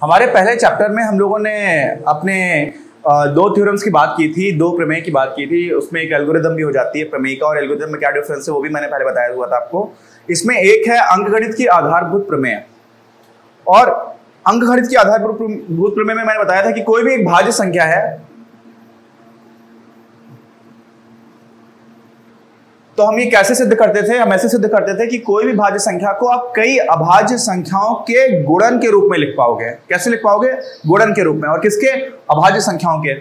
हमारे पहले चैप्टर में हम लोगों ने अपने दो थ्योरम्स की बात की थी, दो प्रमेय की बात की थी। उसमें एक एल्गोरिदम भी हो जाती है। प्रमेय का और एल्गोरिदम में क्या डिफरेंस है वो भी मैंने पहले बताया हुआ था आपको। इसमें एक है अंकगणित की आधारभूत प्रमेय, और अंकगणित की आधारभूत प्रमेय में मैंने बताया था कि कोई भी एक भाज्य संख्या है तो हम ये कैसे सिद्ध करते थे? हम ऐसे सिद्ध करते थे कि कोई भी भाज्य संख्या को आप कई अभाज्य संख्याओं के गुणन के रूप में लिख पाओगे। कैसे लिख पाओगे? गुणन के रूप में। और किसके? अभाज्य संख्याओं के।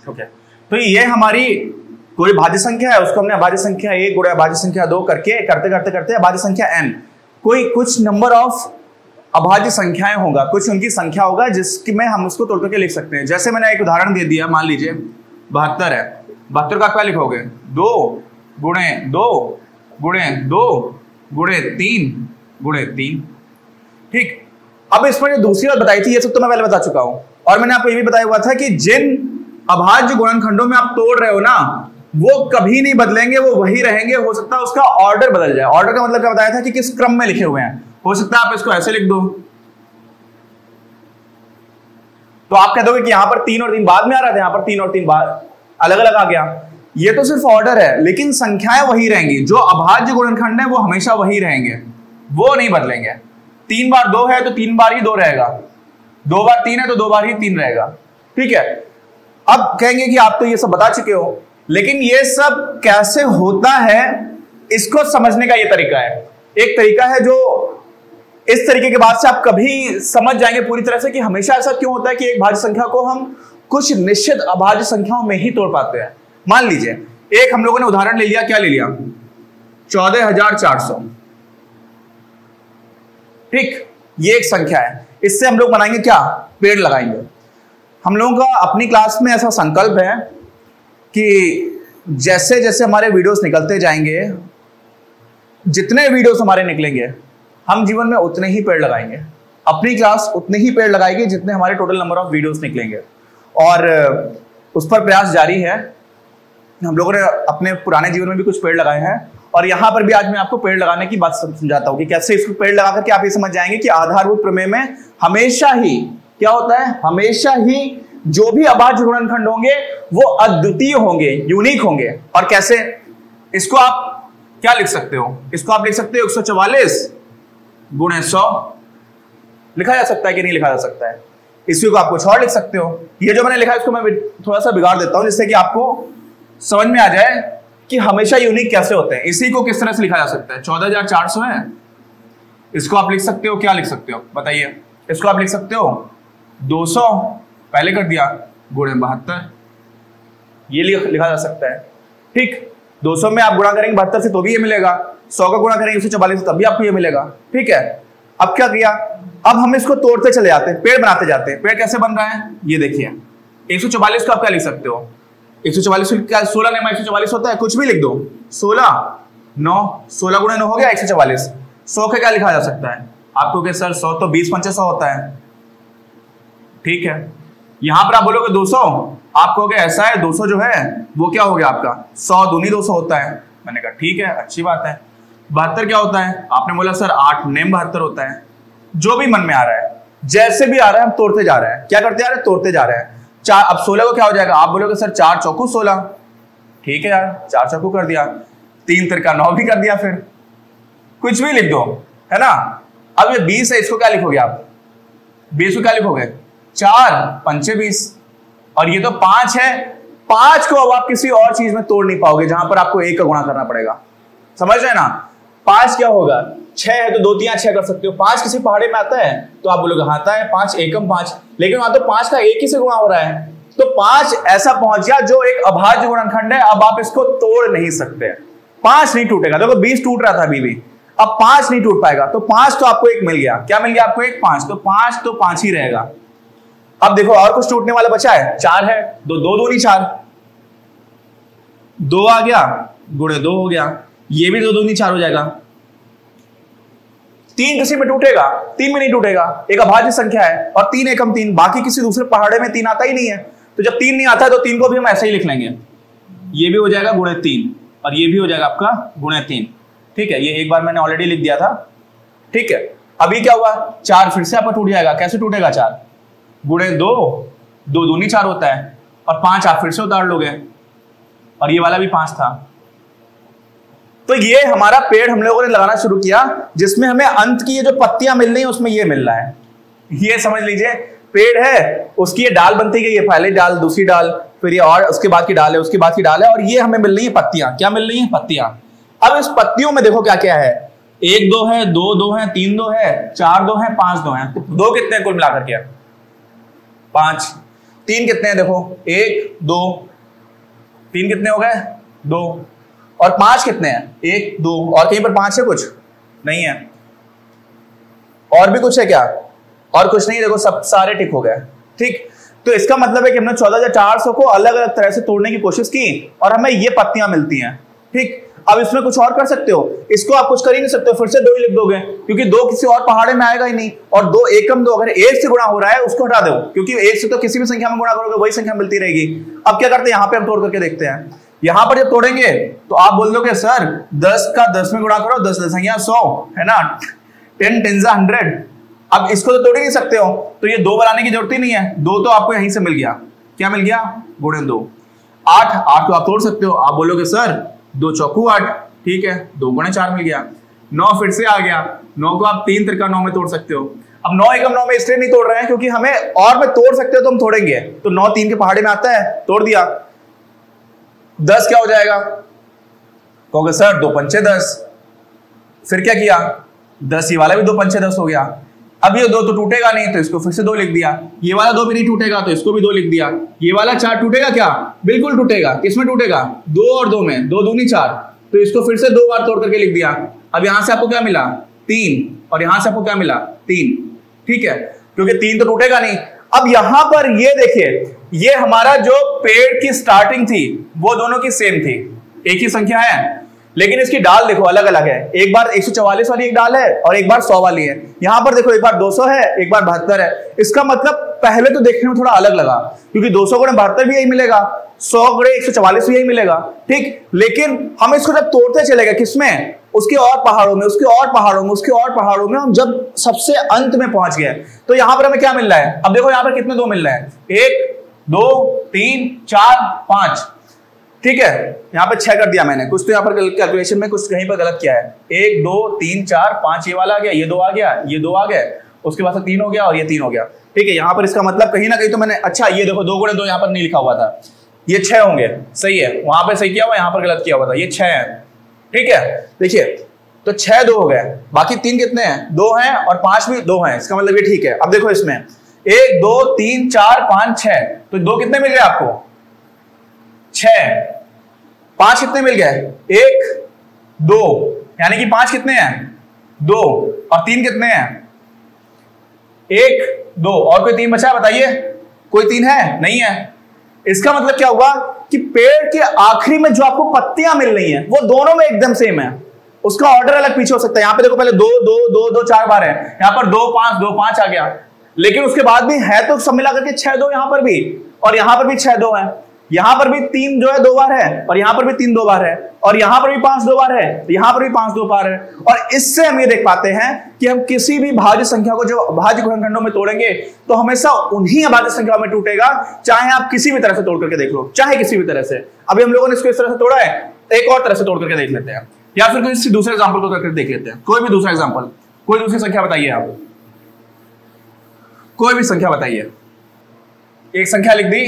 ओके, तो ये हमारी कोई भाज्य संख्या है, उसको हमने अभाज्य संख्या 1 गुणा अभाज्य संख्या 2 करके करते अभाज्य संख्या n, कोई कुछ नंबर ऑफ अभाज्य संख्याएं होगा, कुछ उनकी संख्या होगा जिसमें हम उसको तोड़ करके लिख सकते हैं। जैसे मैंने एक उदाहरण दे दिया, मान लीजिए 72 है। 72 का क्या लिखोगे? 2 गुणे 2 गुणे 2 गुणे 3 गुणे 3। ठीक, अब इसमें जो दूसरी बात बताई थी ये सब तो मैं पहले बता चुका हूं, और मैंने आपको ये भी बताया हुआ था कि जिन अभाज्य गुणनखंडों में आप तोड़ रहे हो ना, वो कभी नहीं बदलेंगे, वो वही रहेंगे। हो सकता है उसका ऑर्डर बदल जाए। ऑर्डर का मतलब क्या बताया था कि किस क्रम में लिखे हुए हैं। हो सकता है आप इसको ऐसे लिख दो, तो आप कह दोगे कि यहां पर 3 और 3 बाद में आ रहा था, यहां पर 3 और 3 बाद अलग अलग आ गया। ये तो सिर्फ ऑर्डर है, लेकिन संख्याएं वही रहेंगी। जो अभाज्य गुणनखंड है वो हमेशा वही रहेंगे, वो नहीं बदलेंगे। 3 बार 2 है तो 3 बार ही 2 रहेगा, 2 बार 3 है तो 2 बार ही 3 रहेगा। ठीक है, अब कहेंगे कि आप तो ये सब बता चुके हो, लेकिन ये सब कैसे होता है इसको समझने का ये तरीका है। एक तरीका है जो इस तरीके के बाद से आप कभी समझ जाएंगे पूरी तरह से कि हमेशा ऐसा क्यों होता है कि एक भाज्य संख्या को हम कुछ निश्चित अभाज्य संख्याओं में ही तोड़ पाते हैं। मान लीजिए एक हम लोगों ने उदाहरण ले लिया, क्या ले लिया? 14,400। ठीक, ये एक संख्या है। इससे हम लोग बनाएंगे क्या? पेड़ लगाएंगे। हम लोगों का अपनी क्लास में ऐसा संकल्प है कि जैसे जैसे हमारे वीडियोस निकलते जाएंगे, जितने वीडियोस हमारे निकलेंगे, हम जीवन में उतने ही पेड़ लगाएंगे। अपनी क्लास उतने ही पेड़ लगाएगी जितने हमारे टोटल नंबर ऑफ वीडियोस निकलेंगे, और उस पर प्रयास जारी है। हम लोगों ने अपने पुराने जीवन में भी कुछ पेड़ लगाए हैं, और यहां पर भी आज मैं आपको पेड़ लगाने की बात समझाता हूं कि कैसे इसको पेड़ लगा करके आप ये समझ जाएंगे कि आधारभूत प्रमेय में हमेशा ही क्या होता है? हमेशा ही जो भी अभाज्य गुणनखंड होंगे वो अद्वितीय होंगे, यूनिक होंगे। और कैसे? इसको आप क्या लिख सकते हो? इसको आप लिख सकते हो 144 गुणे 100। लिखा जा सकता है कि नहीं लिखा जा सकता है? इसी को आप कुछ और लिख सकते हो। ये जो मैंने लिखा है इसको मैं थोड़ा सा बिगाड़ देता हूं जिससे कि आपको समझ में आ जाए कि हमेशा यूनिक कैसे होते हैं। इसी को किस तरह से लिखा जा सकता है? 14,400 है, इसको आप लिख सकते हो, क्या लिख सकते हो बताइए? इसको आप लिख सकते हो 200 पहले कर दिया गुणे 72, ये लिखा जा सकता है। ठीक, 200 में आप गुणा करेंगे 72 से तो भी ये मिलेगा, 100 का गुणा करेंगे 144 से तब भी आपको ये मिलेगा। ठीक है, अब क्या किया? अब हम इसको तोड़ते चले जाते हैं, पेड़ बनाते जाते हैं। पेड़ कैसे बन रहा है ये देखिए। 144 को आप क्या लिख सकते हो? 144 क्या 16 ने 144 होता है? कुछ भी लिख दो, 16 गुणे 9 हो गया 144। 100 का क्या लिखा जा सकता है? आपको क्या सर 100 तो 20 पंचे 100 होता है। ठीक है, यहां पर आप बोलोगे 200, आप कहोगे ऐसा है 200 जो है वो क्या हो गया आपका 100 दूनी 200 होता है। मैंने कहा ठीक है, अच्छी बात है। 72 क्या होता है? आपने बोला सर 8 नेम 72 होता है। जो भी मन में आ रहा है, जैसे भी आ रहा है, हम तोड़ते जा रहे हैं। क्या करते जा रहे हैं? तोड़ते जा रहे हैं। 4 अब 16 को क्या हो जाएगा? आप बोलोगे सर 4 चौकू 16। ठीक है यार, 4 चौकू कर दिया, 3 तिरका 9 भी कर दिया, फिर कुछ भी लिख दो, है ना। अब ये 20 है, इसको क्या लिखोगे आप? 20 को क्या लिखोगे? 4 पंचे 20, और ये तो 5 है। 5 को अब आप किसी और चीज में तोड़ नहीं पाओगे जहां पर आपको 1 का गुणा करना पड़ेगा। समझ रहे हैं ना? 5 क्या होगा? 6 है तो 2 3 6 कर सकते हो। 5 किसी पहाड़े में आता है तो आप बोलोगे आता है 5 एकम 5, लेकिन वहां तो 5 का 1 ही से गुणा हो रहा है, तो 5 ऐसा पहुंच गया जो एक अभाज्य गुणनखंड है। अब आप इसको तोड़ नहीं सकते। 5 नहीं टूटेगा। देखो 20 टूट रहा था अभी भी, अब 5 नहीं टूट पाएगा। तो 5 तो आपको 1 मिल गया। क्या मिल गया आपको? 1 5, तो 5 ही रहेगा। अब देखो और कुछ टूटने वाला बचा है, 4 है, 2 दूनी 4, 2 आ गया गुणे 2 हो गया, ये भी 2 दूनी 4 हो जाएगा। 3 किसी में टूटेगा? 3 में नहीं टूटेगा, एक अभाज्य संख्या है, और 3 एकम 3, बाकी किसी दूसरे पहाड़े में 3 आता ही नहीं है। तो जब 3 नहीं आता है तो 3 को भी हम ऐसे ही लिख लेंगे, ये भी हो जाएगा गुणे 3 और ये भी हो जाएगा आपका गुणे 3। ठीक है, ये एक बार मैंने ऑलरेडी लिख दिया था। ठीक है, अभी क्या हुआ, 4 फिर से आपका टूट जाएगा। कैसे टूटेगा, 4 गुणे 2, 2 दूनी 4 होता है, और 5 आप फिर से उतार लोगे, और ये वाला भी 5 था। तो ये हमारा पेड़ हम लोगों ने लगाना शुरू किया, जिसमें हमें अंत की ये जो पत्तियां मिल रही हैं उसमें ये मिल रहा है। ये समझ लीजिए पेड़ है, उसकी ये डाल बनती गई है, पहले डाल, दूसरी डाल, फिर ये और उसके बाद की डाल है, उसके बाद की डाल है, और ये हमें मिल रही है पत्तियां। क्या मिल रही है, पत्तियां। अब इस पत्तियों में देखो क्या क्या है, 1 2 है, 2 2 है, 3 2 है, 4 2 है, 5 2 है। 2 कितने हैं कुल मिलाकर के, 5। 3 कितने हैं देखो, 1 2, 3 कितने हो गए, 2, और 5 कितने हैं, 1 2, और कहीं पर 5 है, कुछ नहीं है, और भी कुछ है क्या, और कुछ नहीं, देखो सब सारे टिक हो गए। ठीक, तो इसका मतलब है कि हमने 14,400 को अलग अलग तरह से तोड़ने की कोशिश की और हमें ये पत्तियां मिलती हैं। ठीक, अब इसमें कुछ और कर सकते हो, इसको आप कुछ कर ही नहीं सकते हो, फिर से 2 ही लिख दोगे, क्योंकि 2 किसी और पहाड़े में आएगा ही नहीं, और 2 एकम 2 अगर 1 से गुणा हो रहा है उसको हटा दो, क्योंकि 1 से तो किसी भी संख्या में गुणा करोगे वही संख्या मिलती रहेगी। अब क्या करते हैं, यहाँ पे हम तोड़ करके देखते हैं। यहां पर जब तोड़ेंगे तो आप बोल दोगे सर 10 का 10 में गुणा करो, 10 संख्या 100 है ना, 10 10 100। अब इसको तो तोड़ ही नहीं सकते हो, तो ये 2 बनाने की जरूरत ही नहीं है, 2 तो आपको यहीं से मिल गया। क्या मिल गया, गुणे 2। 8 8 को आप तोड़ सकते हो, आप बोलोगे सर 2 चौकू 8, ठीक है, 2 गुणे 4 मिल गया। 9 फिर से आ गया, 9 को आप 3 त्रिका 9 में तोड़ सकते हो। अब 9 एकम 9 में इसलिए नहीं तोड़ रहे हैं क्योंकि हमें और में तोड़ सकते हो तो हम तोड़ेंगे, तो 9 3 के पहाड़े में आता है, तोड़ दिया। 10 क्या हो जाएगा, कहोगे सर 2 पंचे 10, फिर क्या किया, 10 ये वाला भी 2 पंचे 10 हो गया। अब ये 2 तो टूटेगा नहीं, तो इसको फिर से 2 लिख दिया। ये वाला 2 भी नहीं टूटेगा, तो इसको भी 2 लिख दिया। ये वाला 4 टूटेगा क्या, बिल्कुल टूटेगा। किसमें टूटेगा, 2 और 2 में, 2 दूनी 4, तो इसको फिर से 2 बार तोड़ करके लिख दिया। अब यहां से आपको क्या मिला, 3, और यहां से आपको क्या मिला, 3। ठीक है, क्योंकि 3 तो टूटेगा नहीं। अब यहां पर ये देखिए, ये हमारा जो पेड़ की स्टार्टिंग थी वो दोनों की सेम थी, एक ही संख्या है, लेकिन इसकी डाल देखो अलग अलग है। एक बार 144 वाली एक डाल है और एक बार 100 वाली है। यहां पर देखो एक बार 200 है, एक बार 72 है। इसका मतलब पहले तो देखने में थोड़ा अलग लगा, क्योंकि 200 गुणे 72 भी यही मिलेगा, 100 गुणे 144 भी यही मिलेगा। ठीक, लेकिन हम इसको जब तोड़ते चले गए, किसमें, उसके और पहाड़ों में, उसके और पहाड़ों में, उसके और पहाड़ों में, हम जब सबसे अंत में पहुंच गए तो यहां पर हमें क्या मिल रहा है। अब देखो यहां पर कितने 2 मिल रहे हैं, 1 2 3 4 5। ठीक है, यहां पे 6 कर दिया मैंने, कुछ तो यहां पर कैलकुलेशन में कुछ कहीं पर गलत किया है। 1 2 3 4 5 ये वाला आ गया, ये 2 आ गया, ये 2 आ गया, उसके बाद से 3 हो गया और ये 3 हो गया। ठीक है, यहां पर इसका मतलब कहीं ना कहीं तो मैंने, अच्छा ये देखो 2 गुणे 2 यहां पर नहीं लिखा हुआ था, ये 6 होंगे, सही है, वहां पर सही किया हुआ, यहां पर गलत किया हुआ था, ये 6 है। ठीक है, देखिए तो 6 2 हो गए, बाकी 3 कितने हैं, 2 हैं, और 5 भी 2 हैं, इसका मतलब ये ठीक है। अब देखो इसमें 1 2 3 4 5 6, तो 2 कितने मिल गए आपको, 6। 5 कितने मिल गए, 1 2, यानी कि 5 कितने हैं, 2, और 3 कितने हैं, 1 2, और कोई 3 बचा है, बताइए, कोई 3 है, नहीं है। इसका मतलब क्या हुआ कि पेड़ के आखिरी में जो आपको पत्तियां मिल रही हैं वो दोनों में एकदम सेम है, उसका ऑर्डर अलग पीछे हो सकता है। यहां पे देखो पहले 2 2 2 2 4 बार है, यहां पर 2 5 2 5 आ गया, लेकिन उसके बाद भी है तो सब मिलाकर के 6 2 यहां पर भी, और यहां पर भी 6 2 है, यहां पर भी 3 जो है 2 बार है, और यहां पर भी 3 2 बार है, और यहां पर भी 5 2 बार है, यहां पर भी 5 2 बार है। और इससे हम ये देख पाते हैं कि हम किसी भी भाज्य संख्या को जो भाज्य गुणनखंडों में तोड़ेंगे तो हमेशा उन्हीं अभाज्य संख्या में टूटेगा, चाहे आप किसी भी तरह से तोड़ करके देख लो, चाहे किसी भी तरह से। अभी हम लोगों ने इसको इस तरह से तोड़ा है, एक और तरह से तोड़ करके देख लेते हैं, या फिर किसी दूसरे एग्जाम्पल को करके देख लेते हैं। कोई भी दूसरा एग्जाम्पल, कोई दूसरी संख्या बताइए आप, कोई भी संख्या बताइए। एक संख्या लिख दी,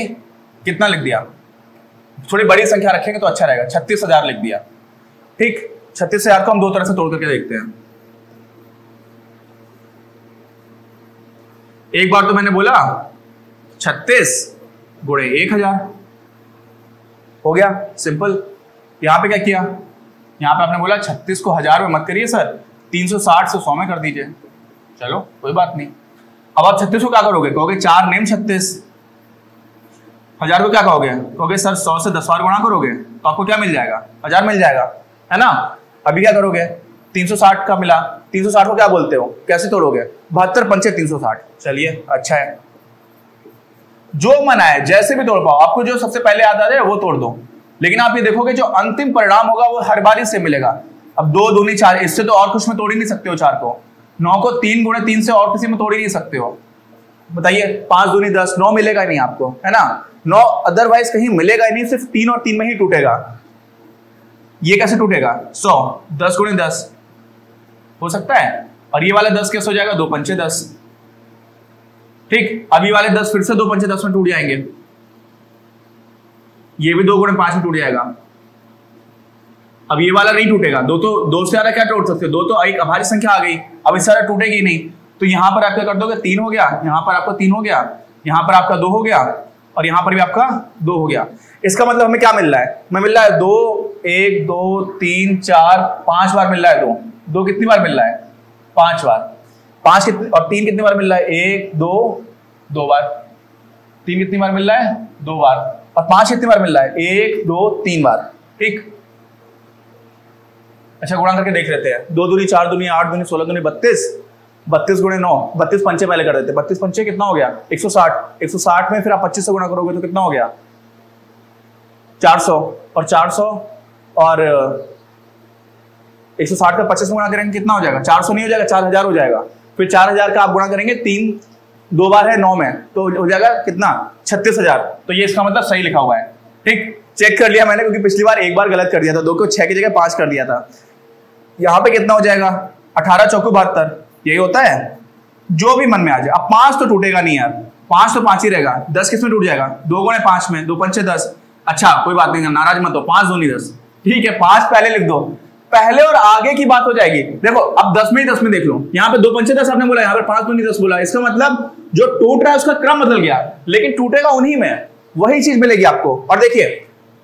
कितना लिख दिया, थोड़ी बड़ी संख्या रखेंगे तो अच्छा रहेगा, 36,000 लिख दिया। ठीक, 36,000 को हम 2 तरह से तोड़ करके देखते हैं। एक बार तो मैंने बोला 36 गुणे 1000 हो गया, सिंपल। यहां पे क्या किया, यहां पे आपने बोला 36 को 1000 में मत करिए सर, 360 से 100 में कर दीजिए, चलो कोई बात नहीं। अब आप 36 को क्या करोगे, कहोगे 4 नेम 36, 1000 को क्या कहोगे, कहोगे सर 100 से 10 बार गुणा करोगे तो आपको क्या मिल जाएगा, 1000 मिल जाएगा, है ना। अभी क्या करोगे, 360 का मिला, 360 को क्या बोलते हो, कैसे तोड़ोगे, 72 पंचे 360, चलिए अच्छा है। जो मन आए जैसे भी तोड़ पाओ, आपको जो सबसे पहले याद आ जाए वो तोड़ दो। लेकिन आप ये देखोगे जो अंतिम परिणाम होगा वो हर बार से मिलेगा। अब 2 दूनी 4, इससे तो और कुछ में तोड़ ही नहीं सकते हो 4 को। 9 को 3 गुणे 3 से और किसी में तोड़ ही नहीं सकते हो। बताइए 5 दूनी 10, 9 मिलेगा नहीं आपको, है ना। 9 अदरवाइज कहीं मिलेगा ही नहीं, सिर्फ 3 और 3 में ही टूटेगा। ये कैसे टूटेगा? 100, 10 गुणे 10 हो सकता है। और ये वाला 10 कैसे हो जाएगा? 2 पंचे 10। ठीक, अभी वाले 10 फिर से 2 पंचे 10 में टूट जाएंगे। ये भी 2 गुणे 5 में टूट जाएगा। अब ये वाला नहीं टूटेगा। 2 से ज्यादा क्या टूट सकते हो? 2 तो एक अभाज्य संख्या आ गई, अब इससे ज्यादा टूटेगी नहीं। तो यहां पर आप क्या कर दोगे? 3 हो गया, यहां पर आपका 3 हो गया, यहां पर आपका 2 हो गया, और यहां पर भी आपका 2 हो गया। इसका मतलब हमें क्या मिल रहा है? हमें मिल रहा है 2, 1, 2, 3, 4, 5 बार मिल रहा है 2। 2 कितनी बार मिल रहा है? 5 बार। 5 और 3 कितनी बार मिल रहा है? 1, 2, 2 बार। 3 कितनी बार मिल रहा है? 2 बार। और 5 कितनी बार मिल रहा है? 1, 2, 3 बार। ठीक, अच्छा गुणा करके देख लेते हैं। 2 दूनी 4 दूनी 8 दूनी 16 दूनी 32, 32 गुणे 9, 32 पंचे पहले कर देते। 32 पंचे कितना हो गया? 160। 160 में फिर आप 25 से गुणा करोगे तो कितना हो गया? 400। और 400 और 160 का 25 में गुणा करेंगे कितना हो जाएगा? 400 नहीं हो जाएगा, 4000 हो जाएगा। फिर 4000 का आप गुणा करेंगे 3 2 बार है 9 में, तो हो जाएगा कितना? 36,000। तो ये इसका मतलब सही लिखा हुआ है। ठीक, चेक कर लिया मैंने, क्योंकि पिछली बार एक बार गलत कर दिया था। 2 को 6 की जगह 5 कर दिया था। यहां पे कितना हो जाएगा? 18 चौको 72। यही होता है, जो भी मन में आ जाए। अब 5 तो टूटेगा नहीं यार, 5 तो 5 ही रहेगा। 10 किस में टूट जाएगा? 2 गुणे 5 में, 2 पंचे 10। अच्छा कोई बात नहीं, नाराज मत हो, 5 दूनी 10। ठीक है, 5 पहले लिख दो, पहले और आगे की बात हो जाएगी। देखो अब 10 में ही 10 में देख लो, यहाँ पे 2 पंचे 10 आपने बोला, यहाँ पे 5 दूनी 10 बोला। इसका मतलब जो टूट रहा है उसका क्रम बदल गया, लेकिन टूटेगा उन्हीं में, वही चीज मिलेगी आपको। और देखिए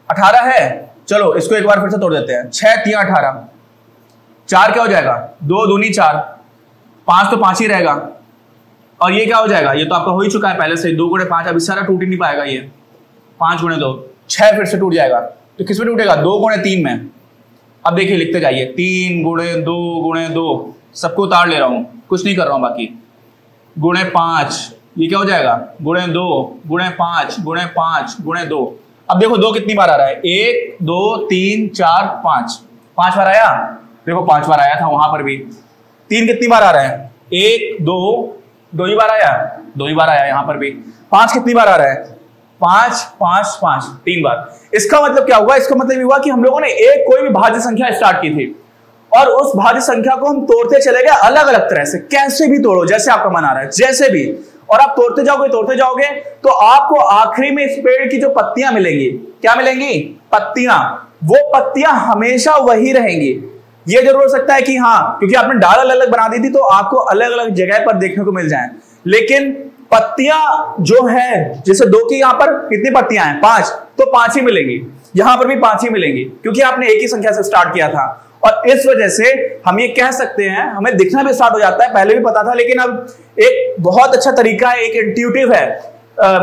18 है, चलो इसको एक बार फिर से तोड़ देते हैं। 6 3 18, 4 क्या हो जाएगा? 2 दूनी 4, 5 तो 5 ही रहेगा। और ये क्या हो जाएगा? ये तो आपका हो ही चुका है पहले से, 2 गुणे 5। अब इससे सारा टूट ही नहीं पाएगा ये। 5 गुणे 2, 6 फिर से टूट जाएगा। तो किस में टूटेगा? 2 गुणे 3 में। अब देखिए लिखते जाइए, 3 गुणे 2 गुणे 2, सबको उतार ले रहा हूं, कुछ नहीं कर रहा हूं बाकी। गुणे 5, ये क्या हो जाएगा? गुणे 2 गुणे 5 गुणे 5 गुणे 2। अब देखो 2 कितनी बार आ रहा है? 1 2 3 4 5, 5 बार आया। देखो 5 बार आया था वहां पर भी। 3 कितनी बार आ रहा है? 1 2 2 ही बार आया, 2 ही बार आया यहां पर भी। 5 कितनी बार आ रहा है? 5 5 5, 3 बार। इसका मतलब क्या हुआ? इसका मतलब हुआ कि हम लोगों ने एक कोई भी भाज्य संख्या स्टार्ट की थी, और उस भाज्य संख्या को हम तोड़ते चले गए अलग अलग तरह से। कैसे भी तोड़ो, जैसे आपका मन आ रहा है, जैसे भी। और आप तोड़ते जाओगे तो आपको आखिरी में इस पेड़ की जो पत्तियां मिलेंगी, क्या मिलेंगी? पत्तियां। वो पत्तियां हमेशा वही रहेंगी। ये जरूर हो सकता है कि हाँ, क्योंकि आपने डाल अलग अलग बना दी थी तो आपको अलग अलग जगह पर देखने को मिल जाए, लेकिन पत्तियां जो है, जैसे 2 की यहां पर कितनी पत्तियां हैं? 5, तो 5 ही मिलेंगी। यहां पर भी 5 ही मिलेंगी, क्योंकि आपने एक ही संख्या से स्टार्ट किया था। और इस वजह से हम ये कह सकते हैं, हमें दिखना भी स्टार्ट हो जाता है, पहले भी पता था, लेकिन अब एक बहुत अच्छा तरीका है, एक इंट्यूटिव है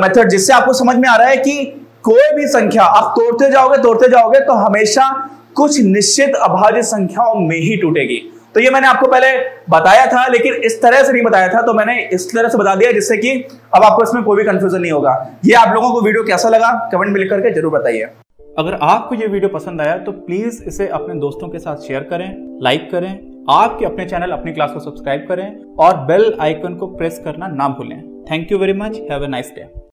मेथड, जिससे आपको समझ में आ रहा है कि कोई भी संख्या आप तोड़ते जाओगे तो हमेशा कुछ निश्चित अभाज्य संख्याओं में ही टूटेगी। तो ये मैंने आपको पहले बताया था, लेकिन इस तरह से नहीं बताया था, तो मैंने इस तरह से बता दिया जिससे कि अब आपको इसमें कोई भी कंफ्यूजन नहीं होगा। ये आप लोगों को वीडियो कैसा लगा कमेंट में लिख करके जरूर बताइए। अगर आपको ये वीडियो पसंद आया तो प्लीज इसे अपने दोस्तों के साथ शेयर करें, लाइक करें, आपके अपने चैनल अपनी क्लास को सब्सक्राइब करें और बेल आइकन को प्रेस करना ना भूलें। Thank you very much, have a nice day.